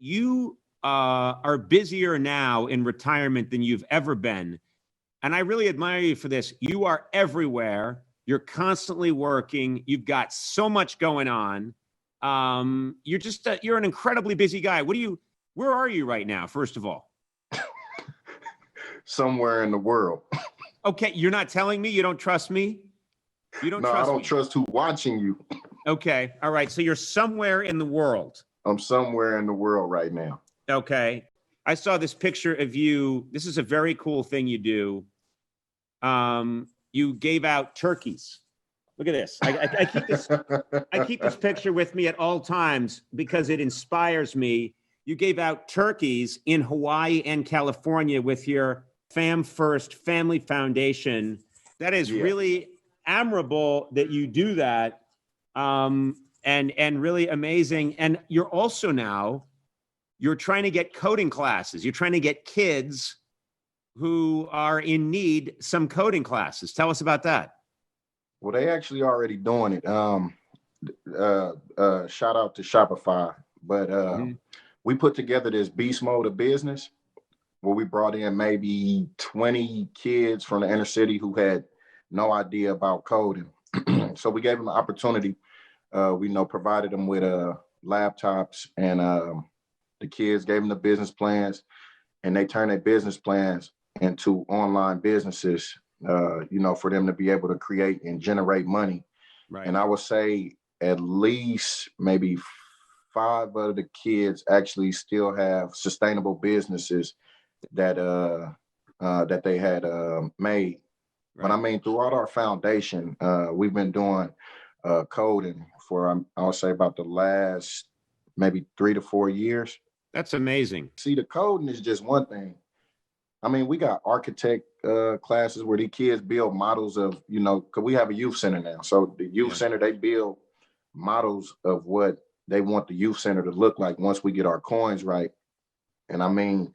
you are busier now in retirement than you've ever been. And I really admire you for this. You are everywhere. You're constantly working. You've got so much going on. You're an incredibly busy guy. Where are you right now, first of all? Somewhere in the world. Okay, you're not telling me? You don't trust me? You don't trust me? No, I don't trust who's watching you. Okay, all right. So you're somewhere in the world. I'm somewhere in the world right now. Okay. I saw this picture of you. This is a very cool thing you do. You gave out turkeys. Look at this. I keep this picture with me at all times because it inspires me. You gave out turkeys in Hawaii and California with your Fam First Family Foundation. That is really admirable that you do that. And really amazing. And you're also now, you're trying to get coding classes. You're trying to get kids who are in need some coding classes. Tell us about that. Well, they actually already doing it. Shout out to Shopify. But we put together this beast mode of business where we brought in maybe 20 kids from the inner city who had no idea about coding. So we gave them the opportunity. We provided them with laptops, and the kids gave them the business plans, and they turned their business plans into online businesses, for them to be able to create and generate money. Right. And I would say at least maybe 5 of the kids actually still have sustainable businesses that they had made. Right. But I mean, throughout our foundation, we've been doing coding for, I'll say about the last maybe 3 to 4 years. That's amazing. See, the coding is just one thing. I mean, we got architect classes where these kids build models of, because we have a youth center now. So the youth center, they build models of what they want the youth center to look like once we get our coins right. And I mean,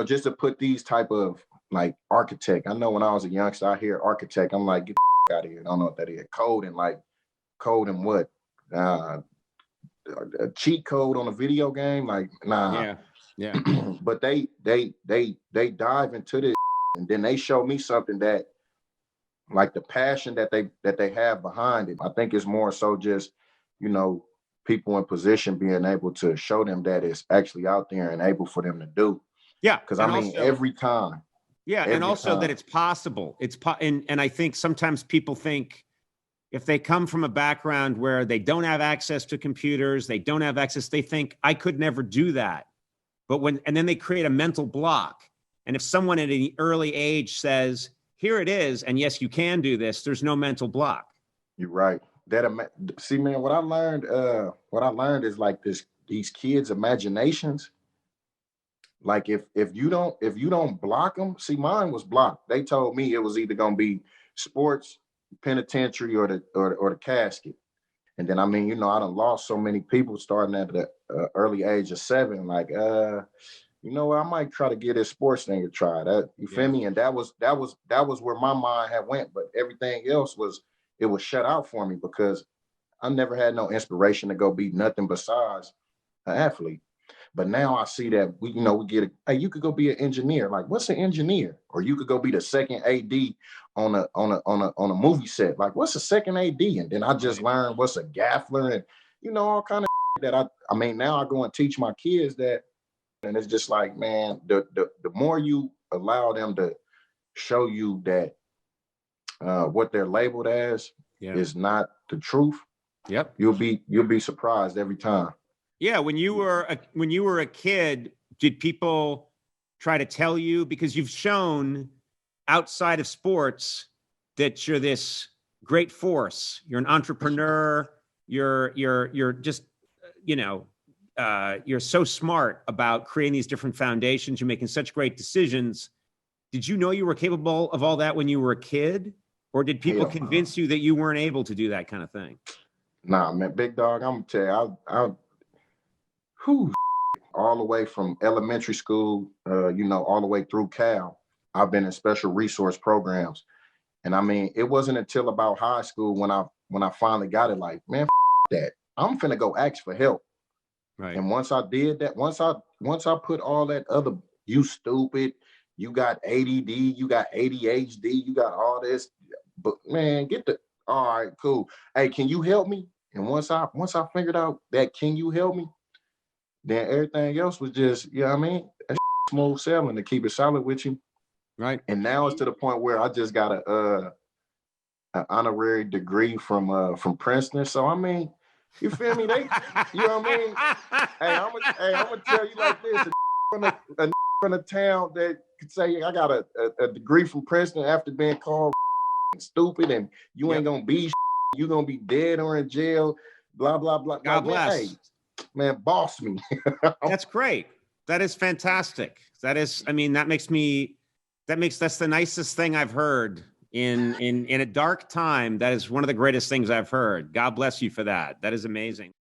just to put these type of like architect, I know when I was a youngster, I hear architect, I'm like, get the out of here. I don't know what that is. Coding what? A cheat code on a video game? Like, nah. Yeah. But they dive into this, and then they show me something that, like, the passion that they have behind it. I think it's more so just, people in position being able to show them that it's actually out there and able for them to do. Yeah. Because I mean, every time. Yeah. And also that it's possible. And I think sometimes people think if they come from a background where they don't have access to computers, they think I could never do that. And then they create a mental block. And if someone at an early age says, here it is, and yes, you can do this, there's no mental block. You're right. See, man, what I learned is like these kids' imaginations. Like if you don't block them, see, mine was blocked. They told me it was either gonna be sports, penitentiary, or the casket. And then, I mean, I done lost so many people starting at the early age of 7. Like, I might try to get this sports thing to try. That, you feel me? And that was where my mind had went. But everything else was shut out for me because I never had no inspiration to go be nothing besides an athlete. But now I see that we get hey, you could go be an engineer. Like, what's an engineer? Or you could go be the second AD on a movie set. Like, what's a second AD? And then I just learned what's a gaffler and all kind of that I mean, now I go and teach my kids that, and it's just like, man, the more you allow them to show you that what they're labeled as is not the truth. Yep. You'll be surprised every time. Yeah, when you were a kid, did people try to tell you, because you've shown outside of sports that you're this great force, you're an entrepreneur, you're just you're so smart about creating these different foundations, you're making such great decisions. Did you know you were capable of all that when you were a kid, or did people convince you that you weren't able to do that kind of thing? Nah, man, big dog, I'm gonna tell you, all the way from elementary school, all the way through Cal, I've been in special resource programs. And I mean, it wasn't until about high school when I finally got it, like, man, that I'm finna go ask for help. Right. And once I did that, once I put all that other, you stupid, you got ADD, you got ADHD, you got all this, but man, all right, cool. Hey, can you help me? And once I figured out that can you help me, then everything else was just, you know what I mean? That's smooth sailing, to keep it solid with you. Right. And now it's to the point where I just got an honorary degree from Princeton. So I mean, you feel me? You know what I mean? Hey, I'm gonna tell you like this: a from the town that could say I got a degree from Princeton after being called stupid, and you ain't gonna be, you gonna be dead or in jail, blah blah blah. God bless. Man, hey, man, boss me. That's great. That is fantastic. That's the nicest thing I've heard in a dark time. That is one of the greatest things I've heard. God bless you for that. That is amazing.